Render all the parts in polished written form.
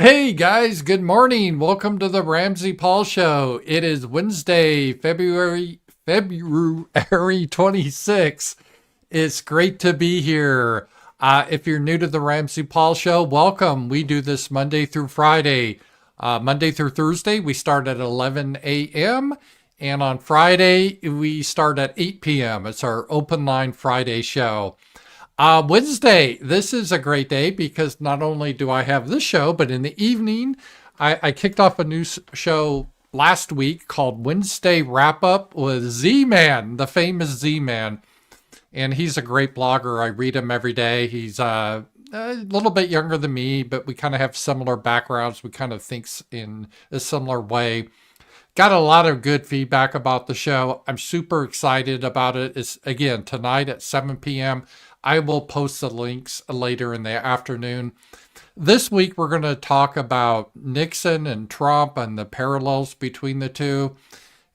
Hey guys, good morning. Welcome to the RAMZPAUL show. It is Wednesday, February 26th. It's great to be here. If you're new to the RAMZPAUL show, welcome. We do this Monday through Friday. Monday through Thursday, we start at 11 a.m. And on Friday, we start at 8 p.m. It's our open line Friday show. Wednesday, this is a great day because not only do I have this show, but in the evening, I kicked off a new show last week called Wednesday Wrap Up with Z-Man, the famous Z-Man. And he's a great blogger. I read him every day. He's a little bit younger than me, but we kind of have similar backgrounds. We kind of think in a similar way. Got a lot of good feedback about the show. I'm super excited about it. It's again tonight at 7 p.m. I will post the links later in the afternoon. This week, we're going to talk about Nixon and Trump and the parallels between the two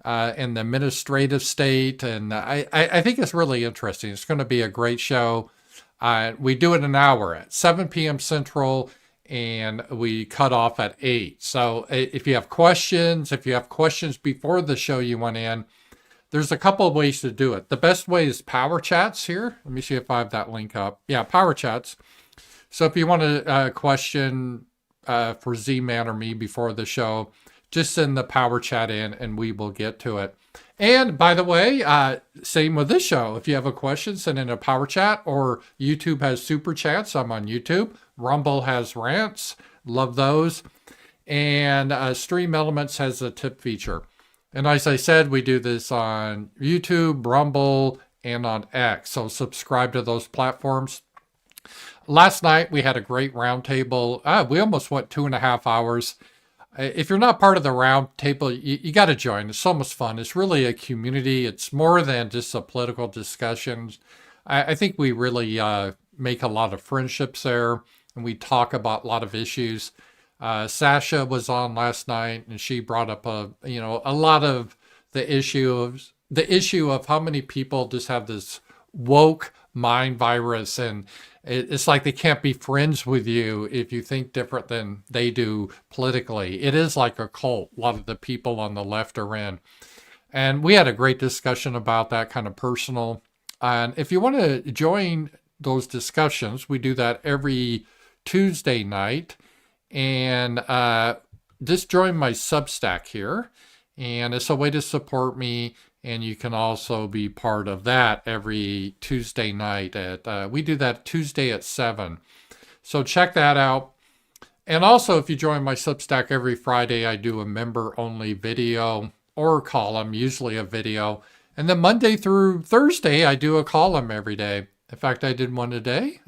and the administrative state. And I think it's really interesting. It's going to be a great show. We do it an hour at 7 p.m. Central, and we cut off at 8. So if you have questions before the show you want in, there's a couple of ways to do it. The best way is Powerchats here. Let me see if I have that link up. Yeah, Powerchats. So if you want a question for Z-Man or me before the show, just send the Powerchat in and we will get to it. And by the way, same with this show. If you have a question, send in a Powerchat, or YouTube has Super Chats. I'm on YouTube. Rumble has rants. Love those. And Stream Elements has a tip feature. And as I said, we do this on YouTube, Rumble, and on X. So subscribe to those platforms. Last night, we had a great roundtable. We almost went 2.5 hours. If you're not part of the roundtable, you got to join. It's so much fun. It's really a community. It's more than just a political discussion. I think we really make a lot of friendships there, and we talk about a lot of issues. Sasha was on last night, and she brought up a lot of the issue of how many people just have this woke mind virus, and it's like they can't be friends with you if you think different than they do politically. It is like a cult. A lot of the people on the left are in, and we had a great discussion about that, kind of personal. And if you want to join those discussions, we do that every Tuesday night. And just join my Substack here. And it's a way to support me. And you can also be part of that every Tuesday night. We do that Tuesday at 7. So check that out. And also, if you join my Substack every Friday, I do a member-only video or column, usually a video. And then Monday through Thursday, I do a column every day. In fact, I did one today.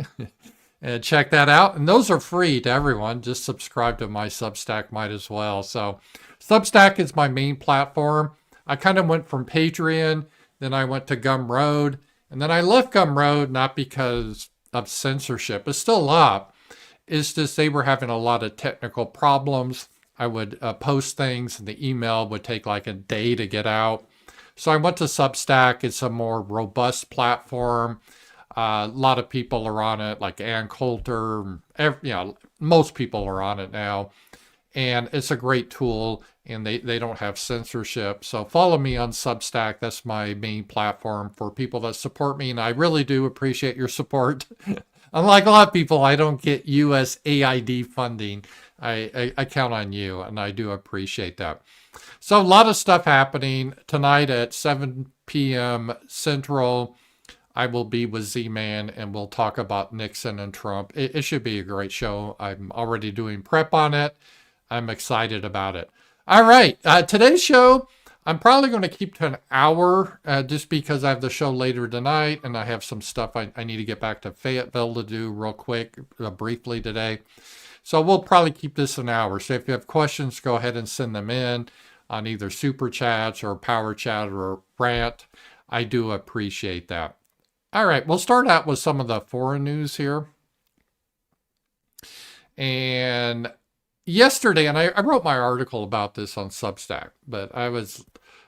And check that out. And those are free to everyone. Just subscribe to my Substack, might as well. So Substack is my main platform. I kind of went from Patreon, then I went to Gumroad, and then I left Gumroad, not because of censorship. It's still up. It's just they were having a lot of technical problems. I would post things, and the email would take like a day to get out. So I went to Substack. It's a more robust platform. A lot of people are on it, like Ann Coulter. Most people are on it now. And it's a great tool, and they don't have censorship. So follow me on Substack. That's my main platform for people that support me, and I really do appreciate your support. Unlike a lot of people, I don't get USAID funding. I count on you, and I do appreciate that. So a lot of stuff happening tonight at 7 p.m. Central. I will be with Z-Man, and we'll talk about Nixon and Trump. It should be a great show. I'm already doing prep on it. I'm excited about it. All right. Today's show, I'm probably going to keep to an hour just because I have the show later tonight, and I have some stuff I need to get back to Fayetteville to do real quick, briefly today. So we'll probably keep this an hour. So if you have questions, go ahead and send them in on either Super Chats or Power Chat or Rant. I do appreciate that. All right, we'll start out with some of the foreign news here. And yesterday, and I wrote my article about this on Substack, but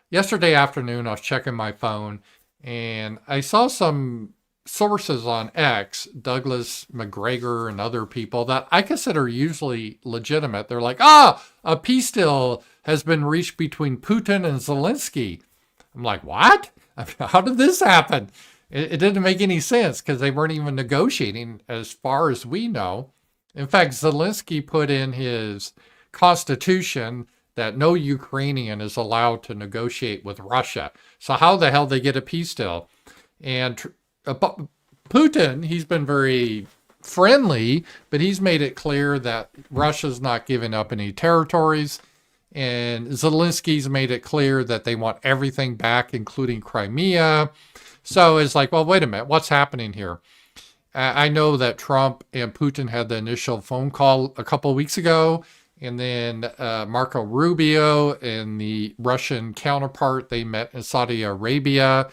yesterday afternoon, I was checking my phone, and I saw some sources on X, Douglas McGregor and other people that I consider usually legitimate. They're like, a peace deal has been reached between Putin and Zelensky. I'm like, what? How did this happen? It didn't make any sense because they weren't even negotiating as far as we know. In fact, Zelensky put in his constitution that no Ukrainian is allowed to negotiate with Russia. So how the hell they get a peace deal? And Putin, he's been very friendly, but he's made it clear that Russia's not giving up any territories. And Zelensky's made it clear that they want everything back, including Crimea. So it's like, well, wait a minute, what's happening here? I know that Trump and Putin had the initial phone call a couple of weeks ago, and then Marco Rubio and the Russian counterpart, they met in Saudi Arabia.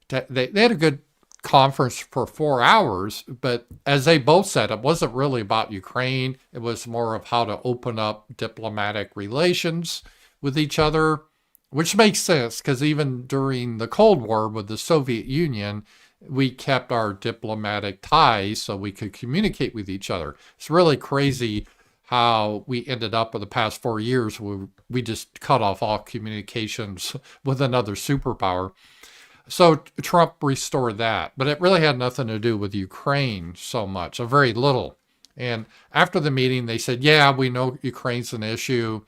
They had a good conference for 4 hours, but as they both said, it wasn't really about Ukraine. It was more of how to open up diplomatic relations with each other, which makes sense because even during the Cold War with the Soviet Union, we kept our diplomatic ties so we could communicate with each other. It's really crazy how we ended up in the past 4 years where we just cut off all communications with another superpower. So Trump restored that, but it really had nothing to do with Ukraine so much, or very little. And after the meeting, they said, yeah, we know Ukraine's an issue,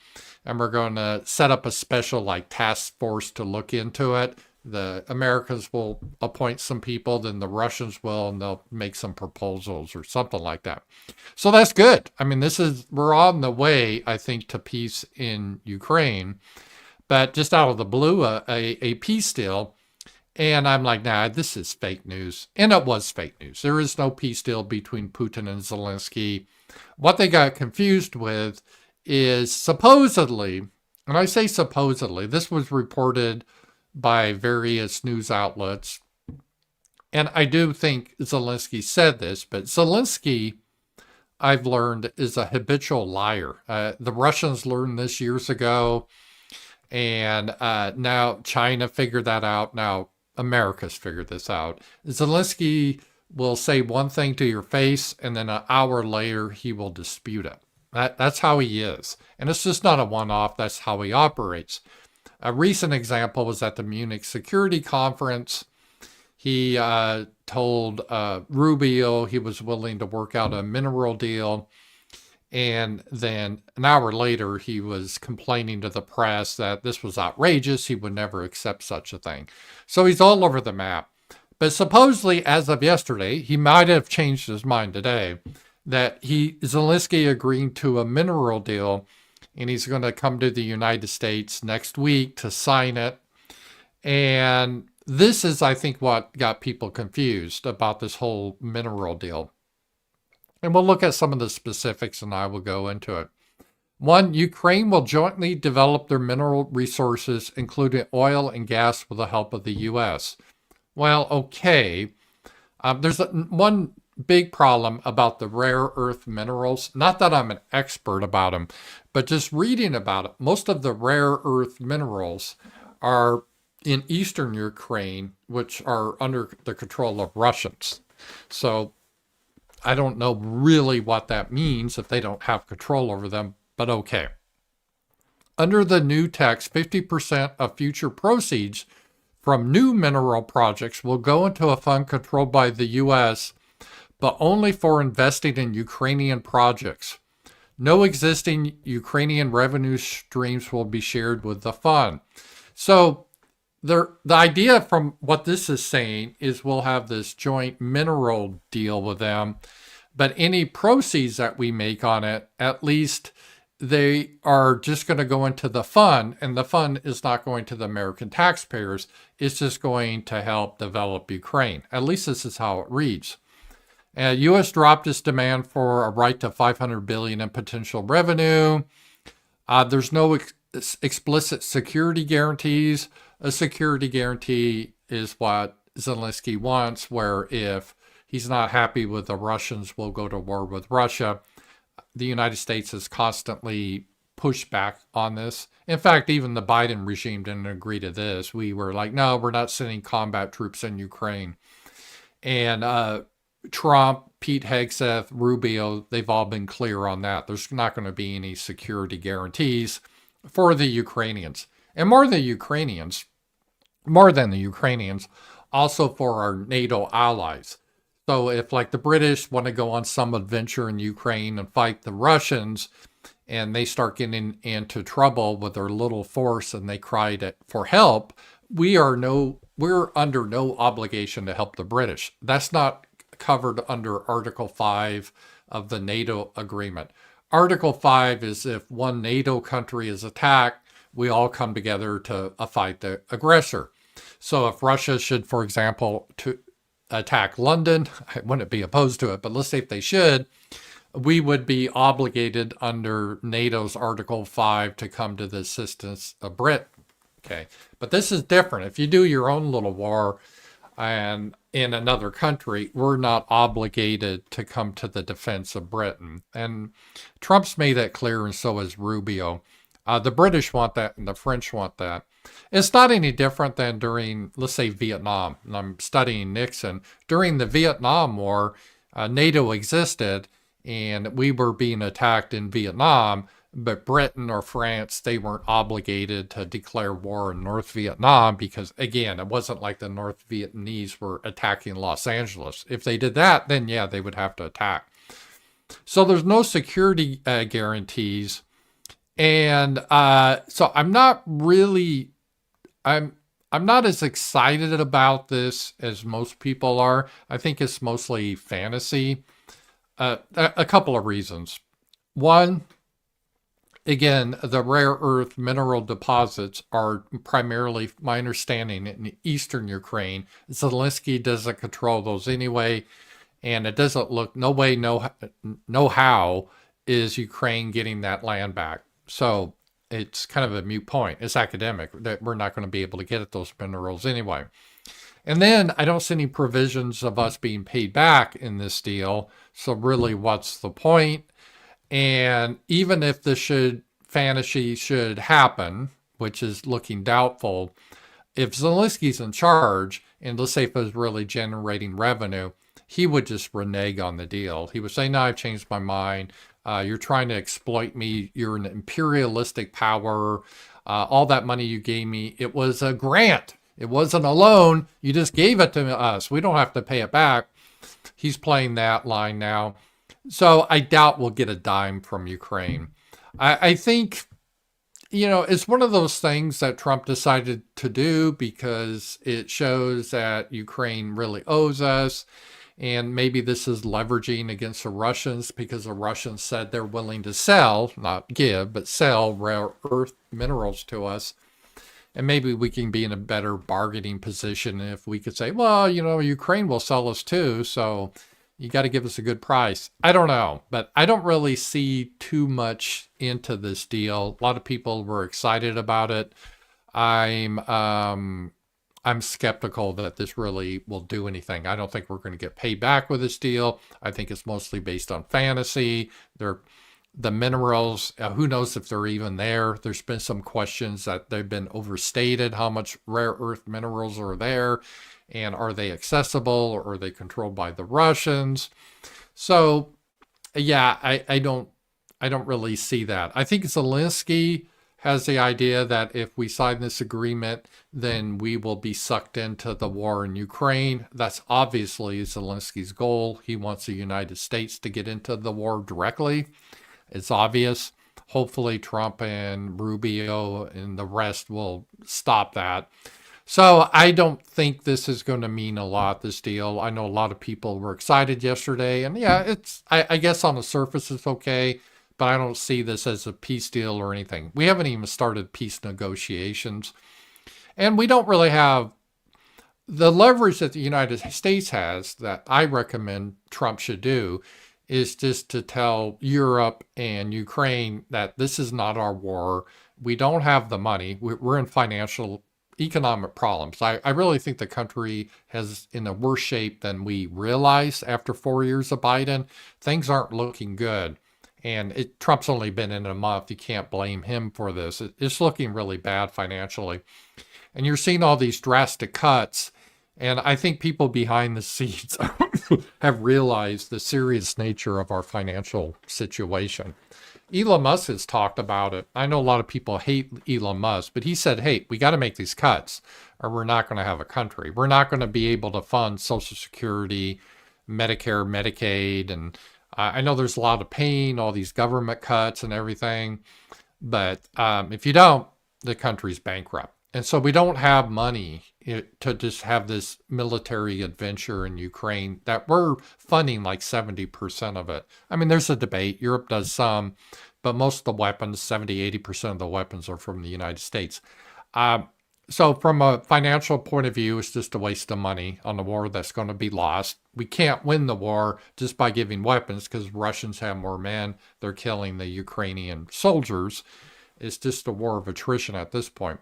and we're going to set up a special task force to look into it. The Americans will appoint some people, then the Russians will, and they'll make some proposals or something like that. So that's good. I mean, we're on the way, I think, to peace in Ukraine, but just out of the blue, a peace deal. And I'm like, nah, this is fake news. And it was fake news. There is no peace deal between Putin and Zelensky. What they got confused with is supposedly, and I say supposedly, this was reported by various news outlets. And I do think Zelensky said this, but Zelensky, I've learned, is a habitual liar. The Russians learned this years ago. And now China figured that out. Now America's figured this out. Zelensky will say one thing to your face, and then an hour later, he will dispute it. That's how he is. And it's just not a one-off. That's how he operates. A recent example was at the Munich Security Conference. He told Rubio he was willing to work out a mineral deal. And then an hour later, he was complaining to the press that this was outrageous. He would never accept such a thing. So he's all over the map. But supposedly, as of yesterday, he might have changed his mind today, that Zelensky agreed to a mineral deal, and he's going to come to the United States next week to sign it. And this is, I think, what got people confused about this whole mineral deal. And we'll look at some of the specifics, and I will go into it. One, Ukraine will jointly develop their mineral resources, including oil and gas, with the help of the U.S. Well, okay. There's one big problem about the rare earth minerals. Not that I'm an expert about them, but just reading about it. Most of the rare earth minerals are in eastern Ukraine, which are under the control of Russians. So I don't know really what that means if they don't have control over them, but okay. Under the new text, 50% of future proceeds from new mineral projects will go into a fund controlled by the U.S., but only for investing in Ukrainian projects. No existing Ukrainian revenue streams will be shared with the fund. So the idea from what this is saying is we'll have this joint mineral deal with them, but any proceeds that we make on it, at least they are just going to go into the fund, and the fund is not going to the American taxpayers. It's just going to help develop Ukraine. At least this is how it reads. U.S. dropped its demand for a right to $500 billion in potential revenue. There's no explicit security guarantees. A security guarantee is what Zelensky wants, where if he's not happy with the Russians, we'll go to war with Russia. The United States has constantly pushed back on this. In fact, even the Biden regime didn't agree to this. We were like, no, we're not sending combat troops in Ukraine. And Trump, Pete Hegseth, Rubio, they've all been clear on that. There's not going to be any security guarantees for the Ukrainians. And more than the Ukrainians, also for our NATO allies. So if like the British want to go on some adventure in Ukraine and fight the Russians, and they start getting into trouble with their little force and they cry for help, we're under no obligation to help the British. That's not covered under Article 5 of the NATO agreement. Article 5 is if one NATO country is attacked, we all come together to fight the aggressor. So if Russia should, for example, to attack London, I wouldn't be opposed to it, but let's say if they should, we would be obligated under NATO's Article 5 to come to the assistance of Britain. Okay, but this is different. If you do your own little war and in another country, we're not obligated to come to the defense of Britain. And Trump's made that clear, and so has Rubio. The British want that, and the French want that. It's not any different than during, let's say, Vietnam. And I'm studying Nixon. During the Vietnam War, NATO existed, and we were being attacked in Vietnam, but Britain or France, they weren't obligated to declare war in North Vietnam because, again, it wasn't like the North Vietnamese were attacking Los Angeles. If they did that, then yeah, they would have to attack. So there's no security guarantees. And so I'm not as excited about this as most people are. I think it's mostly fantasy. A couple of reasons. One, again, the rare earth mineral deposits are primarily, my understanding, in eastern Ukraine. Zelensky doesn't control those anyway, and it doesn't look, no way, no how is Ukraine getting that land back. So it's kind of a moot point. It's academic that we're not going to be able to get at those minerals anyway. And then I don't see any provisions of us being paid back in this deal. So really, what's the point? And even if this fantasy should happen, which is looking doubtful, if Zelensky's in charge, and let's say if it was really generating revenue, he would just renege on the deal. He would say, no, I've changed my mind. You're trying to exploit me. You're an imperialistic power. All that money you gave me, it was a grant. It wasn't a loan. You just gave it to us. We don't have to pay it back. He's playing that line now. So I doubt we'll get a dime from Ukraine. I think, it's one of those things that Trump decided to do because it shows that Ukraine really owes us. And maybe this is leveraging against the Russians because the Russians said they're willing to sell, not give, but sell rare earth minerals to us. And maybe we can be in a better bargaining position if we could say, well, Ukraine will sell us too, so you got to give us a good price. I don't know, but I don't really see too much into this deal. A lot of people were excited about it. I'm skeptical that this really will do anything. I don't think we're going to get paid back with this deal. I think it's mostly based on fantasy. The minerals, who knows if they're even there. There's been some questions that they've been overstated, how much rare earth minerals are there, and are they accessible, or are they controlled by the Russians? So, yeah, I don't really see that. I think Zelensky has the idea that if we sign this agreement, then we will be sucked into the war in Ukraine. That's obviously Zelensky's goal. He wants the United States to get into the war directly. It's obvious. Hopefully Trump and Rubio and the rest will stop that. So I don't think this is going to mean a lot, this deal. I know a lot of people were excited yesterday. And yeah, I guess on the surface it's okay. But I don't see this as a peace deal or anything. We haven't even started peace negotiations. And we don't really have the leverage that the United States has that I recommend Trump should do is just to tell Europe and Ukraine that this is not our war. We don't have the money. We're in economic problems. I really think the country is in a worse shape than we realized after 4 years of Biden. Things aren't looking good. And Trump's only been in a month. You can't blame him for this. It's looking really bad financially. And you're seeing all these drastic cuts And I think people behind the scenes have realized the serious nature of our financial situation. Elon Musk has talked about it. I know a lot of people hate Elon Musk, but he said, hey, we got to make these cuts or we're not going to have a country. We're not going to be able to fund Social Security, Medicare, Medicaid. And I know there's a lot of pain, all these government cuts and everything. But if you don't, the country's bankrupt. And so we don't have money to just have this military adventure in Ukraine that we're funding like 70% of it. I mean, there's a debate. Europe does some, but most of the weapons, 70, 80% of the weapons are from the United States. So from a financial point of view, it's just a waste of money on the war that's going to be lost. We can't win the war just by giving weapons because Russians have more men. They're killing the Ukrainian soldiers. It's just a war of attrition at this point.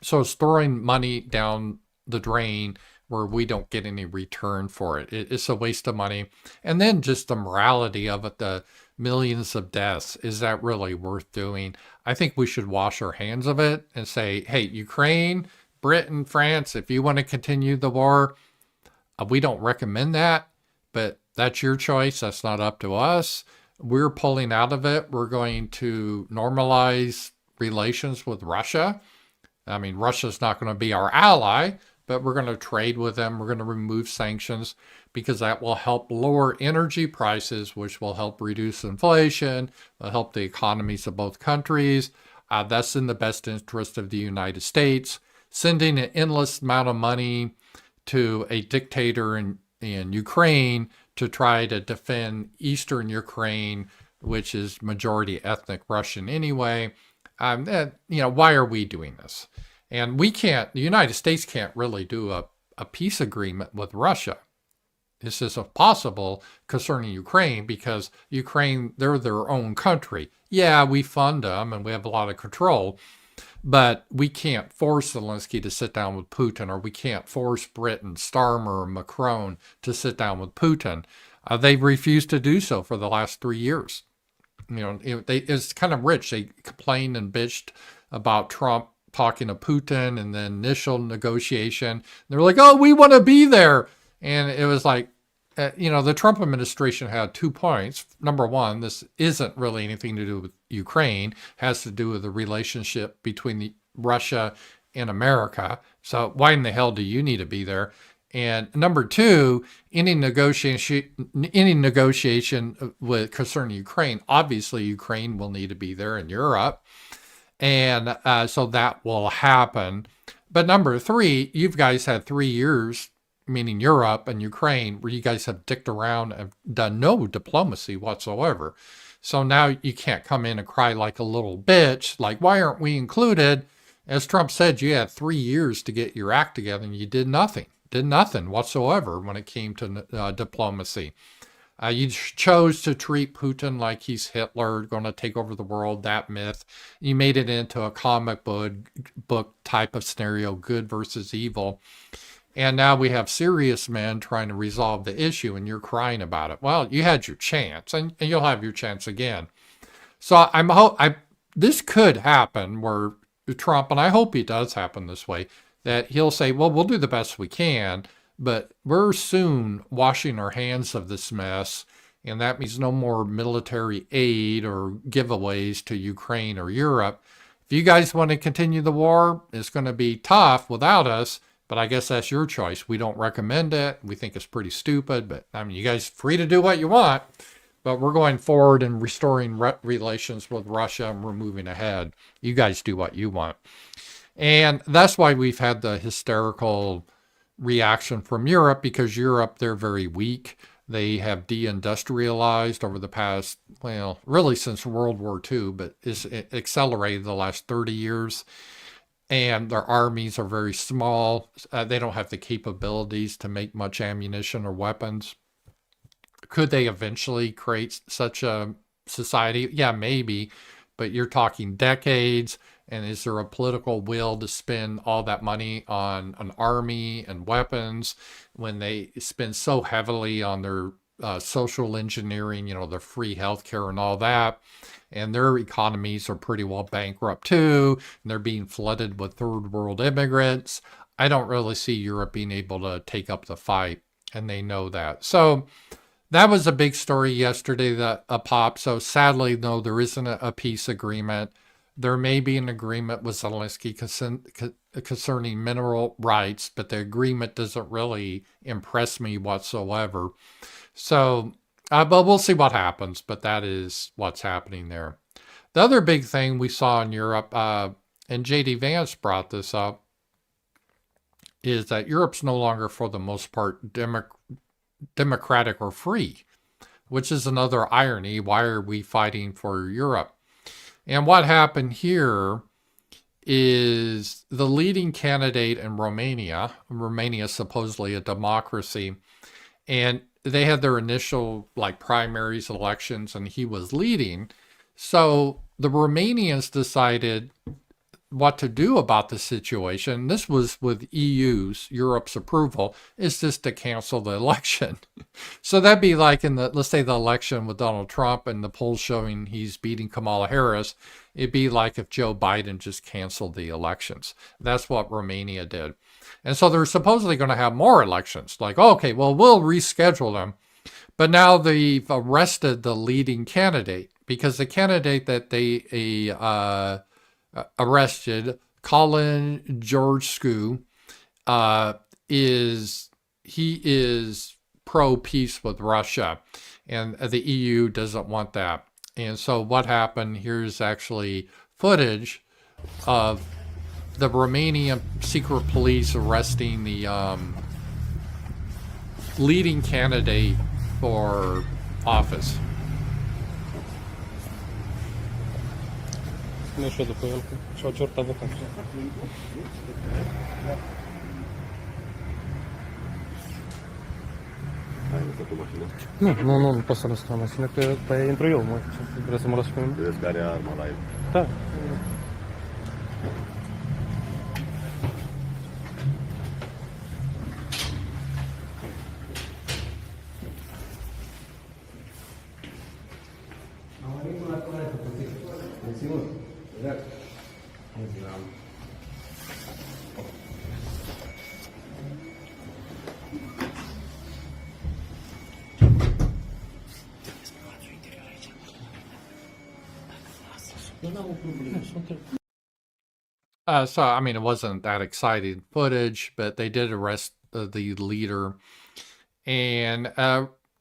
So it's throwing money down the drain where we don't get any return for it. It's a waste of money. And then just the morality of it, the millions of deaths. Is that really worth doing? I think we should wash our hands of it and say, hey, Ukraine, Britain, France, if you want to continue the war, we don't recommend that, but that's your choice. That's not up to us. We're pulling out of it. We're going to normalize relations with Russia. I mean, Russia's not going to be our ally, but we're going to trade with them. We're going to remove sanctions because that will help lower energy prices, which will help reduce inflation, will help the economies of both countries. That's in the best interest of the United States. Sending an endless amount of money to a dictator in Ukraine to try to defend Eastern Ukraine, which is majority ethnic Russian anyway. Why are we doing this? And the United States can't really do a peace agreement with Russia. This is possible concerning Ukraine because Ukraine, they're their own country. Yeah, we fund them and we have a lot of control, but we can't force Zelensky to sit down with Putin, or we can't force Britain, Starmer, or Macron to sit down with Putin. They've refused to do so for the last 3 years. It's kind of rich. They complained and bitched about Trump talking to Putin and the initial negotiation. They're like, oh, we want to be there. And it was like, the Trump administration had 2 points. Number one, this isn't really anything to do with Ukraine. It has to do with the relationship between Russia and America. So why in the hell do you need to be there? And number two, any negotiation with concerning Ukraine, obviously Ukraine will need to be there in Europe. And so that will happen. But number three, you guys had 3 years, meaning Europe and Ukraine, where you guys have dicked around and done no diplomacy whatsoever. So now you can't come in and cry like a little bitch, like, why aren't we included? As Trump said, you had 3 years to get your act together and you did nothing whatsoever when it came to diplomacy. You chose to treat Putin like he's Hitler, going to take over the world, that myth. You made it into a comic book type of scenario, good versus evil. And now we have serious men trying to resolve the issue and you're crying about it. Well, you had your chance and you'll have your chance again. So this could happen where Trump, and I hope he does happen this way, that he'll say, well, we'll do the best we can, but we're soon washing our hands of this mess. And that means no more military aid or giveaways to Ukraine or Europe. If you guys want to continue the war, it's going to be tough without us. But I guess that's your choice. We don't recommend it. We think it's pretty stupid. But I mean, you guys free to do what you want. But we're going forward and restoring relations with Russia, and we're moving ahead. You guys do what you want. And that's why we've had the hysterical reaction from Europe, because Europe, they're very weak. They have deindustrialized over the past, well, really since World War II, but it's accelerated the last 30 years. And their armies are very small. They don't have the capabilities to make much ammunition or weapons. Could they eventually create such a society? Yeah, maybe. But you're talking decades. And is there a political will to spend all that money on an army and weapons when they spend so heavily on their social engineering, the free healthcare and all that? And their economies are pretty well bankrupt too. And they're being flooded with third world immigrants. I don't really see Europe being able to take up the fight, and they know that. So that was a big story yesterday that popped. So sadly, no, there isn't a peace agreement. There may be an agreement with Zelensky concerning mineral rights, but the agreement doesn't really impress me whatsoever. So, but we'll see what happens. But that is what's happening there. The other big thing we saw in Europe, and JD Vance brought this up, is that Europe's no longer, for the most part, democratic or free, which is another irony. Why are we fighting for Europe? And what happened here is the leading candidate in Romania is supposedly a democracy, and they had their initial like primaries elections and he was leading. So the Romanians decided what to do about the situation. This was with Europe's approval, is just to cancel the election. So that'd be like in the, let's say the election with Donald Trump and the polls showing he's beating Kamala Harris. It'd be like if Joe Biden just canceled the elections. That's what Romania did. And so they're supposedly going to have more elections. Like, okay, well, we'll reschedule them. But now they've arrested the leading candidate, because the candidate that they arrested, Colin Georgescu, is pro-peace with Russia, and the EU doesn't want that. And so what happened, here's actually footage of the Romanian secret police arresting the leading candidate for office. Nu știu după el, și-au cerut avocatul. Ai lăsat o mașină? Nu pot să lăs la mașină, că pe aia intru eu, mă. Vreau să mă las pe mine? Vedeți că are arma la el. Da. So, I mean, it wasn't that exciting footage, but they did arrest the leader. And,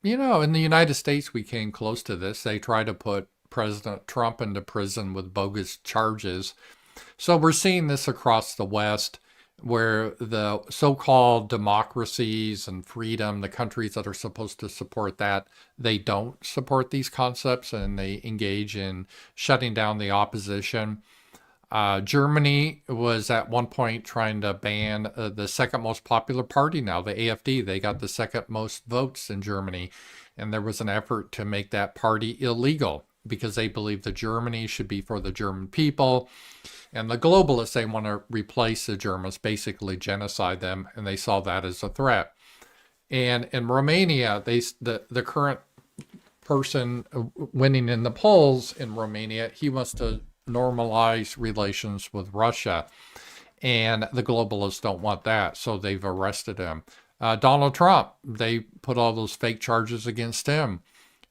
in the United States, we came close to this. They tried to put President Trump into prison with bogus charges. So we're seeing this across the West, where the so-called democracies and freedom, the countries that are supposed to support that, they don't support these concepts, and they engage in shutting down the opposition. Germany was at one point trying to ban the second most popular party now, the AfD. They got the second most votes in Germany, and there was an effort to make that party illegal because they believe that Germany should be for the German people. And the globalists, they want to replace the Germans, basically genocide them, and they saw that as a threat. And in Romania, the current person winning in the polls in Romania, he wants to normalize relations with Russia. And the globalists don't want that, so they've arrested him. Donald Trump, they put all those fake charges against him,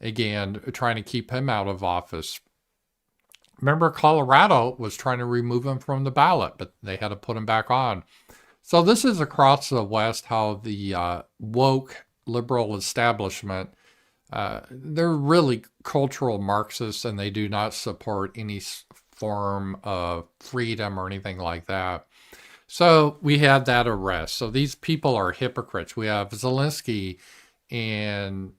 again, trying to keep him out of office. Remember, Colorado was trying to remove him from the ballot, but they had to put him back on. So this is across the West how the woke liberal establishment, they're really cultural Marxists, and they do not support any form of freedom or anything like that. So we had that arrest. So these people are hypocrites. We have Zelensky in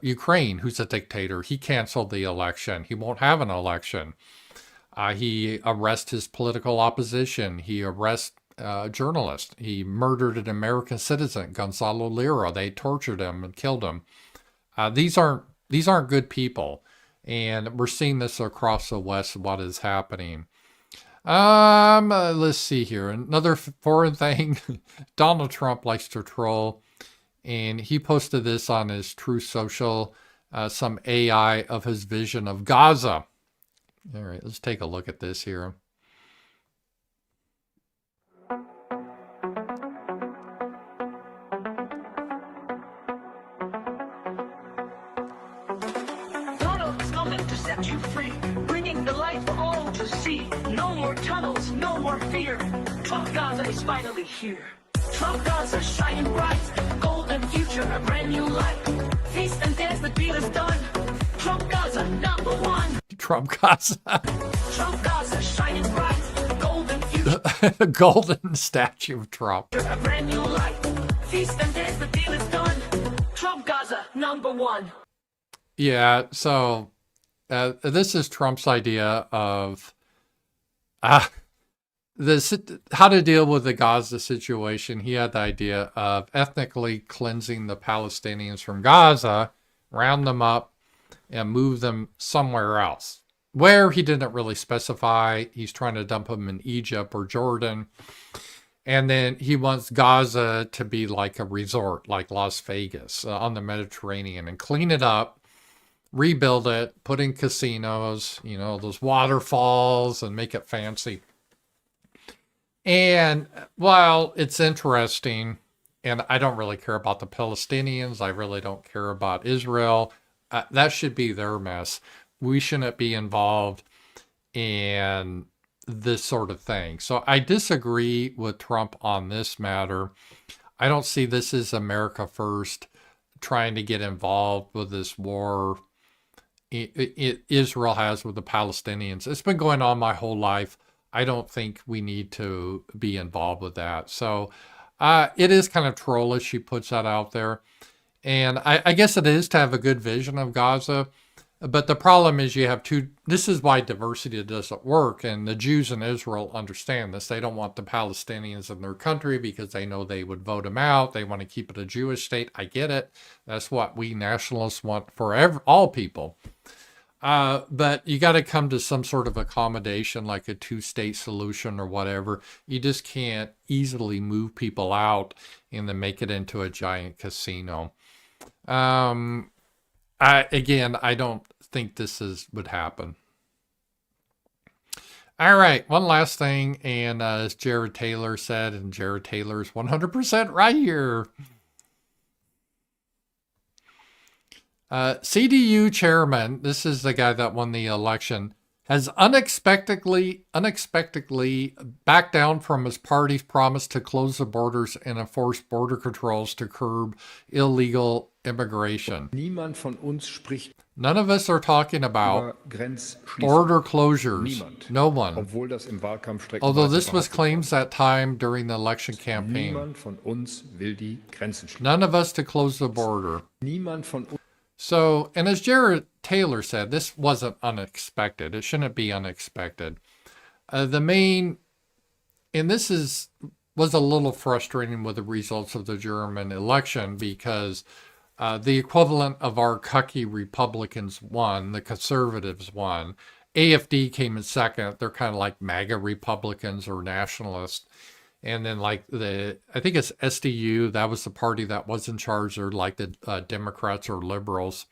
Ukraine, who's a dictator. He canceled the election. He won't have an election. He arrests his political opposition. He arrests journalists. He murdered an American citizen, Gonzalo Lira. They tortured him and killed him. These aren't good people, and we're seeing this across the West. What is happening? Let's see here. Another foreign thing. Donald Trump likes to troll, and he posted this on his Truth Social, some AI of his vision of Gaza. All right, let's take a look at this here. bringing the light for all to see. No more tunnels, no more fear. Trump Gaza is finally here. Trump Gaza shining bright, golden future, a brand new light. Feast and dance, the deal is done. Trump Gaza, number one. Trump Gaza. Trump Gaza shining bright, golden future. Golden statue of Trump. A brand new light. Feast and dance, the deal is done. Trump Gaza, number one. Yeah, so this is Trump's idea of this how to deal with the Gaza situation. He had the idea of ethnically cleansing the Palestinians from Gaza, round them up, and move them somewhere else. Where he didn't really specify. He's trying to dump them in Egypt or Jordan. And then he wants Gaza to be like a resort, like Las Vegas on the Mediterranean, and clean it up, rebuild it, put in casinos, you know, those waterfalls, and make it fancy. And while it's interesting, and I don't really care about the Palestinians, I really don't care about Israel, that should be their mess. We shouldn't be involved in this sort of thing. So I disagree with Trump on this matter. I don't see this as America first trying to get involved with this war Israel has with the Palestinians. It's been going on my whole life. I don't think we need to be involved with that. So it is kind of trollish. She puts that out there. And I guess it is to have a good vision of Gaza. But the problem is you have this is why diversity doesn't work. And the Jews in Israel understand this. They don't want the Palestinians in their country because they know they would vote them out. They want to keep it a Jewish state. I get it. That's what we nationalists want for all people. But you got to come to some sort of accommodation, like a two-state solution or whatever. You just can't easily move people out and then make it into a giant casino. I don't think this would happen. All right, one last thing, and as Jared Taylor said, and Jared Taylor's 100% right here. CDU chairman, this is the guy that won the election, has unexpectedly backed down from his party's promise to close the borders and enforce border controls to curb illegal immigration. Niemand von uns spricht None of us are talking about Grenzschließung. border closures. Niemand. No one. Obwohl das im Wahlkampf Although this streckenweise was behauptet claims that time during the election wurde. campaign. Niemand von uns will die Grenzen schließen. None of us to close the border. Niemand von uns. So, and as Jared Taylor said, this wasn't unexpected. It shouldn't be unexpected. And this was a little frustrating with the results of the German election because the equivalent of our cucky Republicans won, the conservatives won. AFD came in second. They're kind of like MAGA Republicans or nationalists. And then like I think it's SDU, that was the party that was in charge, or like the Democrats or liberals.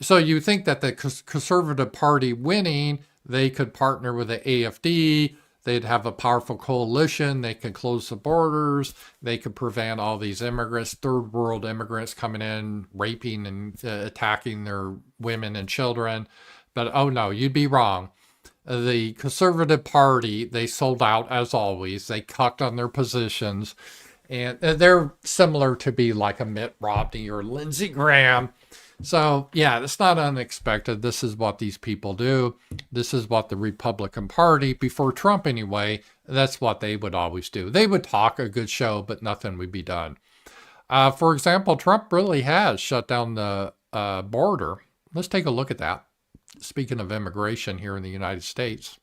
So you think that the conservative party winning, they could partner with the AFD, they'd have a powerful coalition, they could close the borders, they could prevent all these immigrants, third world immigrants coming in, raping and attacking their women and children. But oh no, you'd be wrong. The Conservative Party, they sold out as always. They cucked on their positions. And they're similar to be like a Mitt Romney or Lindsey Graham. So, yeah, it's not unexpected. This is what these people do. This is what the Republican Party, before Trump anyway, that's what they would always do. They would talk a good show, but nothing would be done. For example, Trump really has shut down the border. Let's take a look at that. Speaking of immigration here in the United States,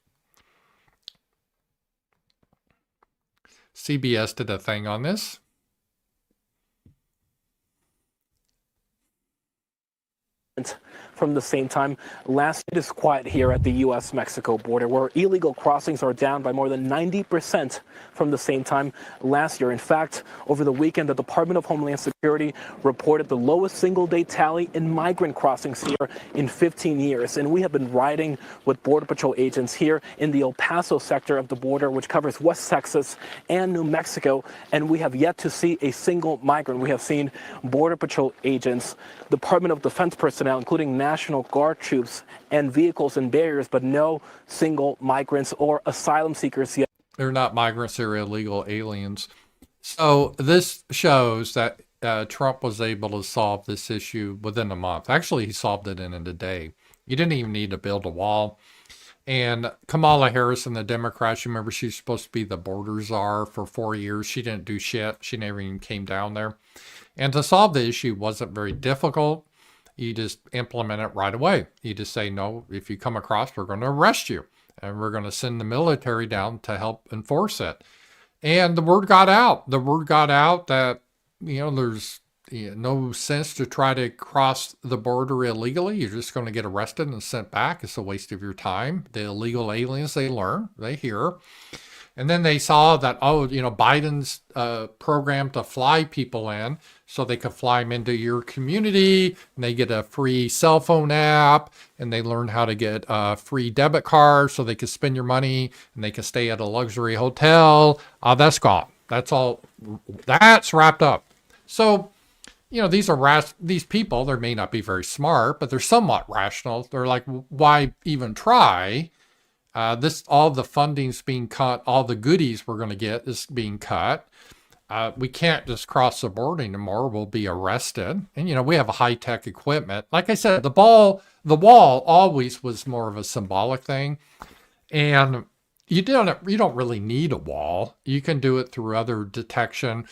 CBS did a thing on this. From the same time last year, it is quiet here at the U.S.-Mexico border, where illegal crossings are down by more than 90% from the same time last year. In fact, over the weekend, the Department of Homeland Security reported the lowest single-day tally in migrant crossings here in 15 years. And we have been riding with Border Patrol agents here in the El Paso sector of the border, which covers West Texas and New Mexico, and we have yet to see a single migrant. We have seen Border Patrol agents, Department of Defense personnel, including National Guard troops and vehicles and barriers, but no single migrants or asylum seekers yet. They're not migrants, they're illegal aliens. So this shows that Trump was able to solve this issue within a month. Actually, he solved it in a day. You didn't even need to build a wall. And Kamala Harris and the Democrats, you remember she's supposed to be the border czar for 4 years. She didn't do shit. She never even came down there. And to solve the issue wasn't very difficult. You just implement it right away. You just say, no, if you come across, we're going to arrest you. And we're going to send the military down to help enforce it. And the word got out. The word got out that, there's no sense to try to cross the border illegally. You're just going to get arrested and sent back. It's a waste of your time. The illegal aliens, they learn, they hear. And then they saw that, Biden's program to fly people in so they could fly them into your community, and they get a free cell phone app, and they learn how to get a free debit card so they could spend your money, and they can stay at a luxury hotel. That's gone. That's all. That's wrapped up. So, these people, they may not be very smart, but they're somewhat rational. They're like, why even try? All the funding's being cut. All the goodies we're going to get is being cut. We can't just cross the border anymore. We'll be arrested. And, we have high-tech equipment. Like I said, the wall always was more of a symbolic thing. And you don't really need a wall. You can do it through other detection.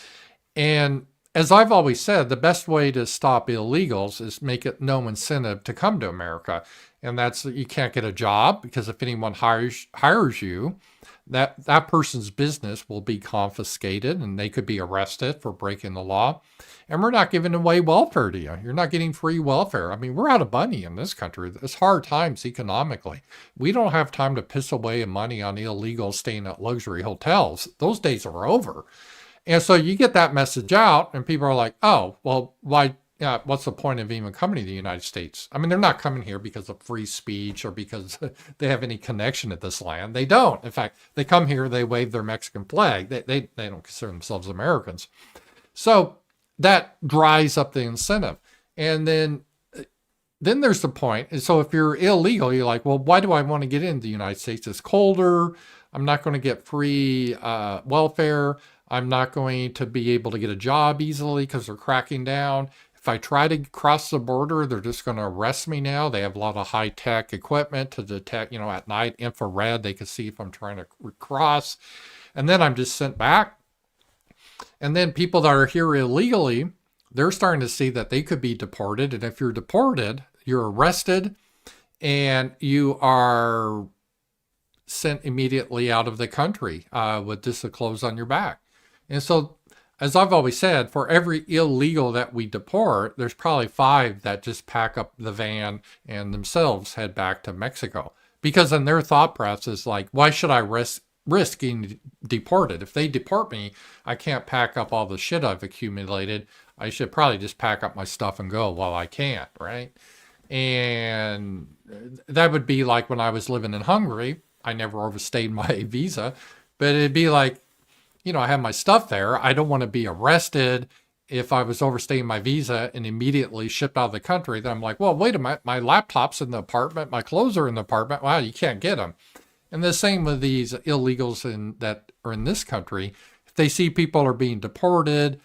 And as I've always said, the best way to stop illegals is make it no incentive to come to America. And that's, you can't get a job because if anyone hires you, that person's business will be confiscated and they could be arrested for breaking the law. And we're not giving away welfare to you. You're not getting free welfare. I mean, we're out of money in this country. It's hard times economically. We don't have time to piss away money on illegals staying at luxury hotels. Those days are over. And so you get that message out and people are like, oh, well, why? What's the point of even coming to the United States? I mean, they're not coming here because of free speech or because they have any connection to this land. They don't. In fact, they come here, they wave their Mexican flag. They don't consider themselves Americans. So that dries up the incentive. And then there's the point. And so if you're illegal, you're like, well, why do I want to get into the United States? It's colder. I'm not going to get free welfare. I'm not going to be able to get a job easily because they're cracking down. If I try to cross the border, they're just going to arrest me now. They have a lot of high-tech equipment to detect, at night, infrared. They can see if I'm trying to cross. And then I'm just sent back. And then people that are here illegally, they're starting to see that they could be deported. And if you're deported, you're arrested and you are sent immediately out of the country with just the clothes on your back. And so, as I've always said, for every illegal that we deport, there's probably 5 that just pack up the van and themselves head back to Mexico. Because in their thought process, like, why should I risk getting deported? If they deport me, I can't pack up all the shit I've accumulated. I should probably just pack up my stuff and go while I can, right? And that would be like when I was living in Hungary. I never overstayed my visa, but it'd be like, I have my stuff there. I don't want to be arrested if I was overstaying my visa and immediately shipped out of the country. Then I'm like, well, wait a minute. My laptop's in the apartment. My clothes are in the apartment. Wow, you can't get them. And the same with these illegals that are in this country. If they see people are being deported,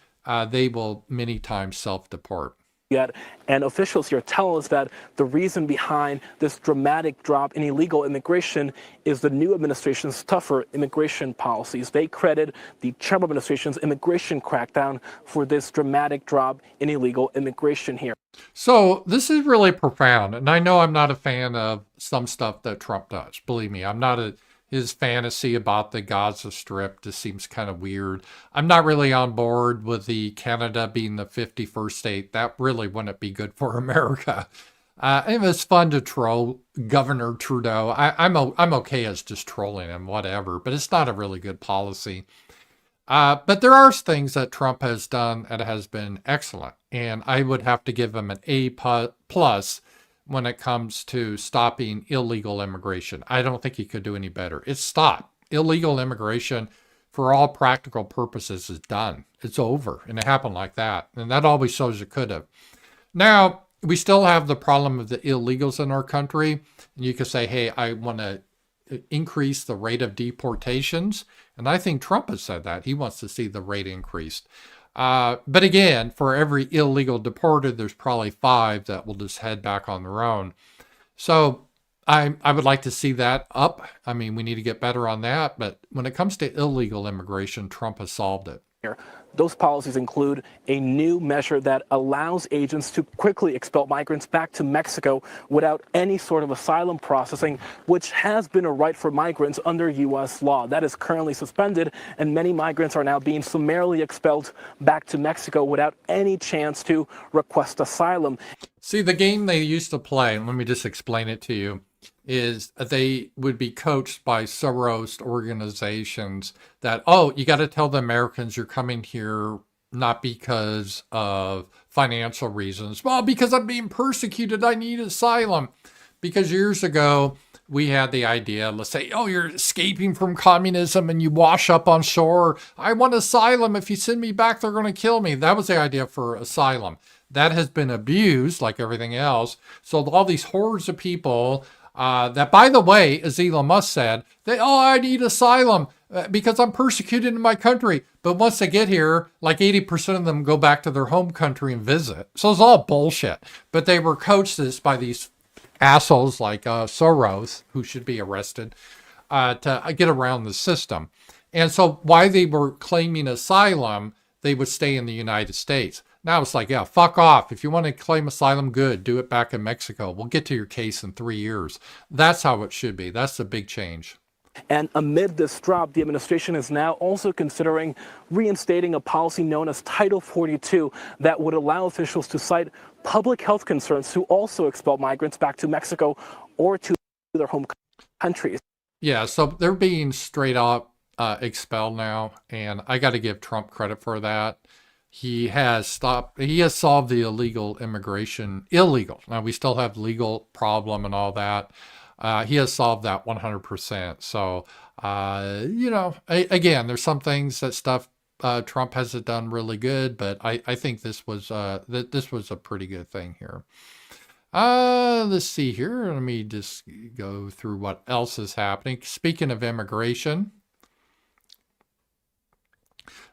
they will many times self-deport. Yet, and officials here tell us that the reason behind this dramatic drop in illegal immigration is the new administration's tougher immigration policies. They credit the Trump administration's immigration crackdown for this dramatic drop in illegal immigration here. So this is really profound. And I know I'm not a fan of some stuff that Trump does. Believe me, I'm not his fantasy about the Gaza Strip just seems kind of weird. I'm not really on board with the Canada being the 51st state. That really wouldn't be good for America. It was fun to troll Governor Trudeau. I'm okay as just trolling him, whatever, but it's not a really good policy. But there are things that Trump has done that has been excellent, and I would have to give him an A plus when it comes to stopping illegal immigration. I don't think he could do any better. It's stopped. Illegal immigration, for all practical purposes, is done. It's over, and it happened like that, and that always shows it could have. Now, we still have the problem of the illegals in our country. And you could say, hey, I want to increase the rate of deportations. And I think Trump has said that. He wants to see the rate increased. But again, for every illegal deported, there's probably 5 that will just head back on their own. So I would like to see that up. I mean, we need to get better on that. But when it comes to illegal immigration, Trump has solved it. Those policies include a new measure that allows agents to quickly expel migrants back to Mexico without any sort of asylum processing, which has been a right for migrants under U.S. law. That is currently suspended, and many migrants are now being summarily expelled back to Mexico without any chance to request asylum. See, the game they used to play, and let me just explain it to you, is they would be coached by Soros organizations that, oh, you got to tell the Americans you're coming here not because of financial reasons. Well, because I'm being persecuted, I need asylum. Because years ago, we had the idea, let's say, oh, you're escaping from communism and you wash up on shore. I want asylum. If you send me back, they're going to kill me. That was the idea for asylum. That has been abused like everything else. So all these hordes of people that, by the way, as Elon Musk said, I need asylum because I'm persecuted in my country. But once they get here, like 80% of them go back to their home country and visit. So it's all bullshit. But they were coached this by these assholes like Soros, who should be arrested, to get around the system. And so why they were claiming asylum, they would stay in the United States. Now it's like, yeah, fuck off. If you want to claim asylum, good. Do it back in Mexico. We'll get to your case in 3 years. That's how it should be. That's the big change. And amid this drop, the administration is now also considering reinstating a policy known as Title 42 that would allow officials to cite public health concerns to also expel migrants back to Mexico or to their home countries. Yeah, so they're being straight up expelled now, and I got to give Trump credit for that. He has solved the illegal. Now, we still have legal problem and all that. He has solved that 100%. So, again, there's some things that Trump hasn't done really good, but I think this was a pretty good thing here. Let's see here. Let me just go through what else is happening. Speaking of immigration,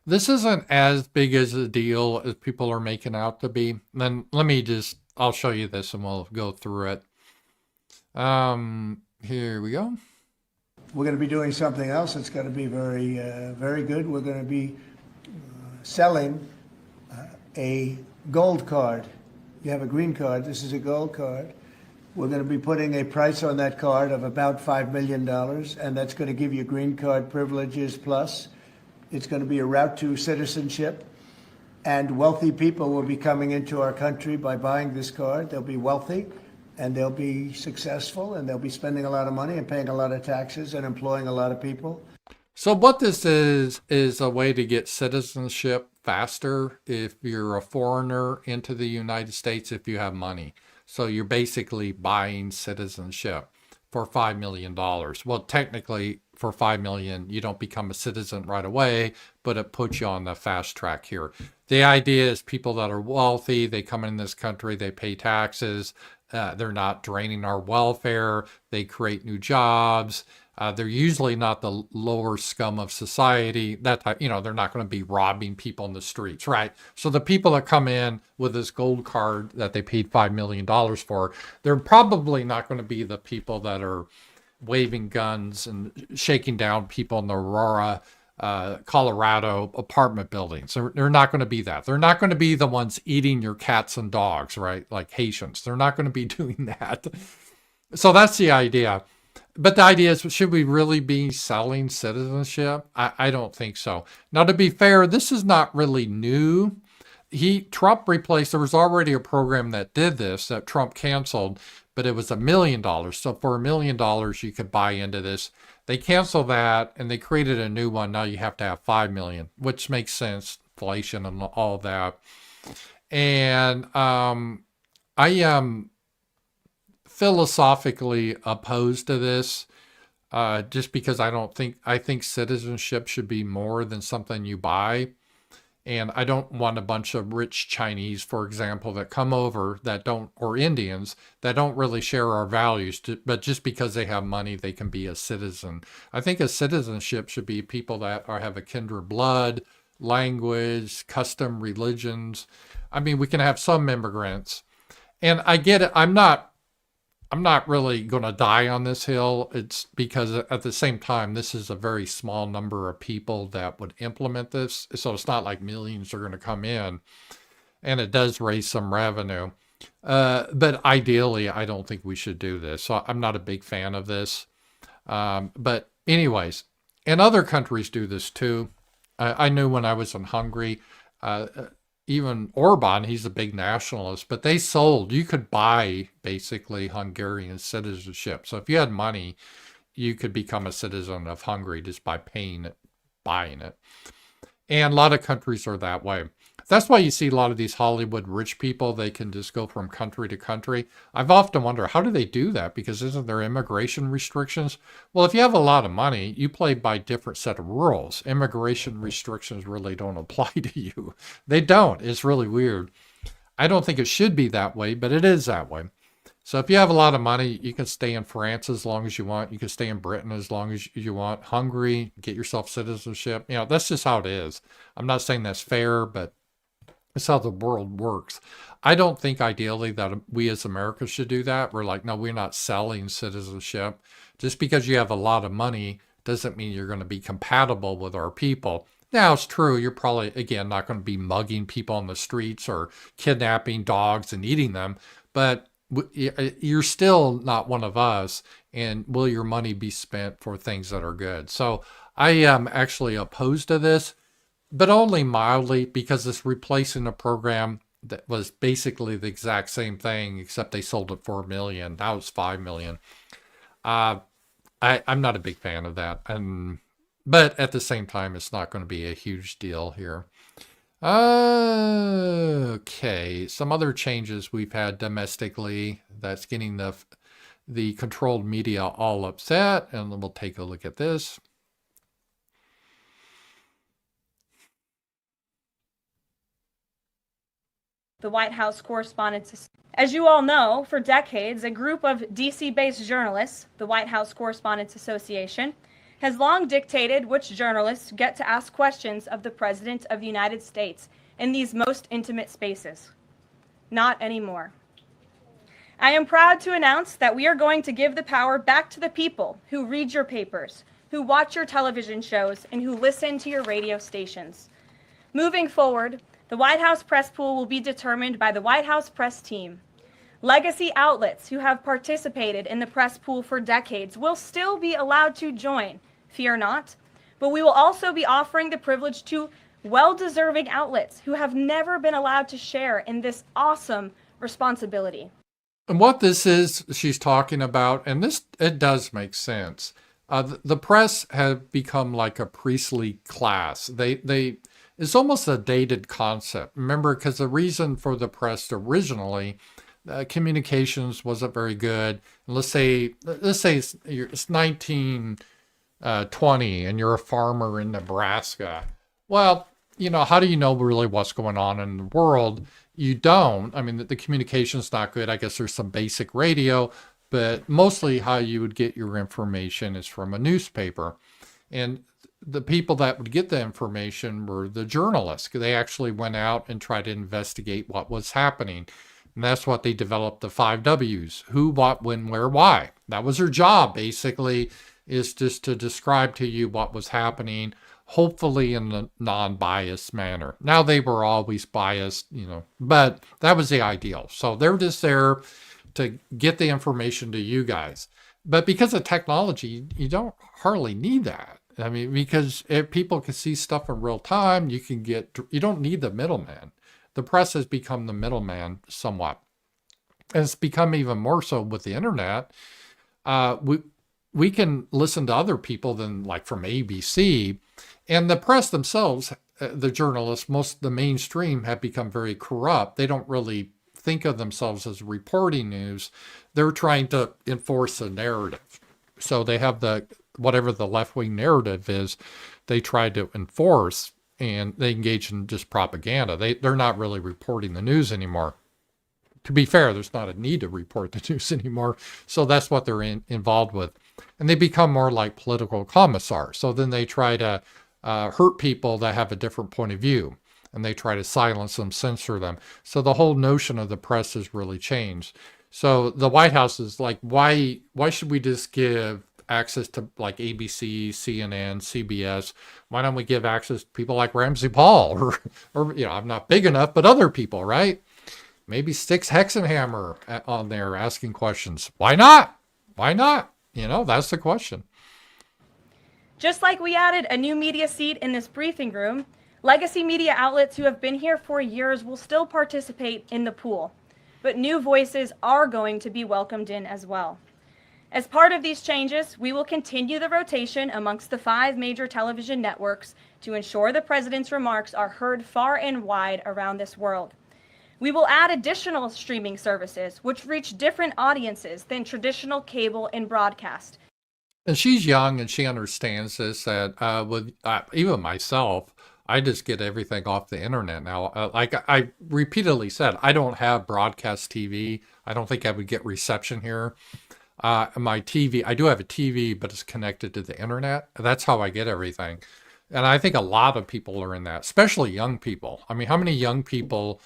this isn't as big as a deal as people are making out to be. Then I'll show you this and we'll go through it. Here we go. We're going to be doing something else that's going to be very, very good. We're going to be selling a gold card. You have a green card. This is a gold card. We're going to be putting a price on that card of about $5 million, and that's going to give you green card privileges plus. It's going to be a route to citizenship, and wealthy people will be coming into our country by buying this card. They'll be wealthy, and they'll be successful, and they'll be spending a lot of money and paying a lot of taxes and employing a lot of people. So what this is a way to get citizenship faster if you're a foreigner into the United States if you have money. So you're basically buying citizenship for $5 million. Well, technically, for $5 million, you don't become a citizen right away, but it puts you on the fast track here. The idea is people that are wealthy, they come in this country, they pay taxes, they're not draining our welfare, they create new jobs. They're usually not the lower scum of society. That type, they're not going to be robbing people in the streets, right? So the people that come in with this gold card that they paid $5 million for, they're probably not going to be the people that are waving guns and shaking down people in the Aurora, Colorado apartment buildings. They're not going to be that. They're not going to be the ones eating your cats and dogs, right? Like Haitians. They're not going to be doing that. So that's the idea. But the idea is, should we really be selling citizenship? I don't think so. Now, to be fair, this is not really new. Trump replaced, there was already a program that did this that Trump canceled, but it was $1 million. So for $1 million, you could buy into this. They canceled that and they created a new one. Now you have to have 5 million, which makes sense. Inflation and all that. And I am philosophically opposed to this, just because I think citizenship should be more than something you buy. And I don't want a bunch of rich Chinese, for example, that come over that don't, or Indians that don't really share our values, but just because they have money, they can be a citizen. I think a citizenship should be people that have a kindred blood, language, custom, religions. I mean, we can have some immigrants. And I get it. I'm not really going to die on this hill. It's because at the same time, this is a very small number of people that would implement this. So it's not like millions are going to come in, and it does raise some revenue. But ideally, I don't think we should do this. So I'm not a big fan of this. But anyways, and other countries do this too. I knew when I was in Hungary, even Orban, he's a big nationalist, but they sold, you could buy basically Hungarian citizenship. So if you had money, you could become a citizen of Hungary just by buying it. And a lot of countries are that way. That's why you see a lot of these Hollywood rich people, they can just go from country to country. I've often wondered, how do they do that? Because isn't there immigration restrictions? Well, if you have a lot of money, you play by different set of rules. Immigration restrictions really don't apply to you. They don't. It's really weird. I don't think it should be that way, but it is that way. So if you have a lot of money, you can stay in France as long as you want. You can stay in Britain as long as you want. Hungary, get yourself citizenship. You know, that's just how it is. I'm not saying that's fair, but it's how the world works. I don't think ideally that we as America should do that. We're like, no, we're not selling citizenship. Just because you have a lot of money doesn't mean you're going to be compatible with our people. Now, it's true, you're probably, again, not going to be mugging people on the streets or kidnapping dogs and eating them, but you're still not one of us, and will your money be spent for things that are good? So I am actually opposed to this, but only mildly, because it's replacing a program that was basically the exact same thing, except they sold it for $1 million. Now it's $5 million. I'm not a big fan of that. But at the same time, it's not going to be a huge deal here. Okay, some other changes we've had domestically that's getting the controlled media all upset, and we'll take a look at this. The White House Correspondents. As you all know, for decades, a group of DC-based journalists, the White House Correspondents Association, has long dictated which journalists get to ask questions of the President of the United States in these most intimate spaces. Not anymore. I am proud to announce that we are going to give the power back to the people who read your papers, who watch your television shows, and who listen to your radio stations. Moving forward, the White House press pool will be determined by the White House press team. Legacy outlets who have participated in the press pool for decades will still be allowed to join, fear not, but we will also be offering the privilege to well-deserving outlets who have never been allowed to share in this awesome responsibility. And what this is she's talking about, and this, it does make sense. The press have become like a priestly class. It's almost a dated concept. Remember, because the reason for the press originally, communications wasn't very good. And let's say it's 1920 and you're a farmer in Nebraska. Well, you know, how do you know really what's going on in the world? You don't. I mean, the communication's not good. I guess there's some basic radio, but mostly how you would get your information is from a newspaper. And the people that would get the information were the journalists. They actually went out and tried to investigate what was happening. And that's what they developed the 5 W's. Who, what, when, where, why. That was their job, basically, is just to describe to you what was happening, hopefully in a non-biased manner. Now, they were always biased, you know, but that was the ideal. So they're just there to get the information to you guys. But because of technology, you don't hardly need that. I mean, because if people can see stuff in real time, you don't need the middleman. The press has become the middleman somewhat. And it's become even more so with the internet. We can listen to other people than like from ABC, and the press themselves, the journalists, the mainstream have become very corrupt. They don't really think of themselves as reporting news. They're trying to enforce a narrative. So they have whatever the left-wing narrative is, they try to enforce. and they engage in just propaganda. They're not really reporting the news anymore. To be fair, there's not a need to report the news anymore. So that's what they're involved with. And they become more like political commissars. So then they try to hurt people that have a different point of view. And they try to silence them, censor them. So the whole notion of the press has really changed. So the White House is like, why should we just give access to like ABC, CNN, CBS? Why don't we give access to people like RAMZPAUL or I'm not big enough, but other people, right? Maybe Styx Hexenhammer on there asking questions. Why not? Why not? That's the question. Just like we added a new media seat in this briefing room, legacy media outlets who have been here for years will still participate in the pool, but new voices are going to be welcomed in as well. As part of these changes, we will continue the rotation amongst the 5 major television networks to ensure the president's remarks are heard far and wide around this world. We will add additional streaming services, which reach different audiences than traditional cable and broadcast. And she's young and she understands this, that with even myself, I just get everything off the internet now. Like I repeatedly said, I don't have broadcast TV. I don't think I would get reception here. My TV, I do have a TV, but it's connected to the internet. That's how I get everything. And I think a lot of people are in that, especially young people. I mean, how many young people,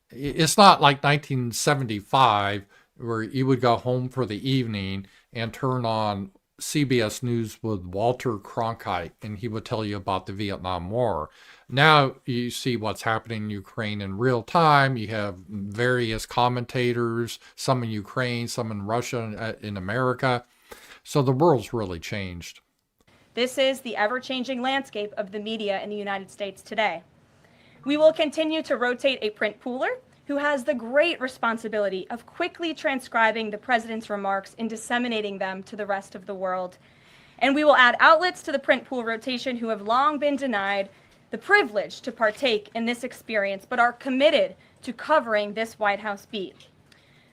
it's not like 1975 where you would go home for the evening and turn on CBS News with Walter Cronkite, and he would tell you about the Vietnam War. Now you see what's happening in Ukraine in real time. You have various commentators, some in Ukraine, some in Russia, in America. So the world's really changed. This is the ever-changing landscape of the media in the United States today. We will continue to rotate a print pooler who has the great responsibility of quickly transcribing the president's remarks and disseminating them to the rest of the world. And we will add outlets to the print pool rotation who have long been denied the privilege to partake in this experience, but are committed to covering this White House beat.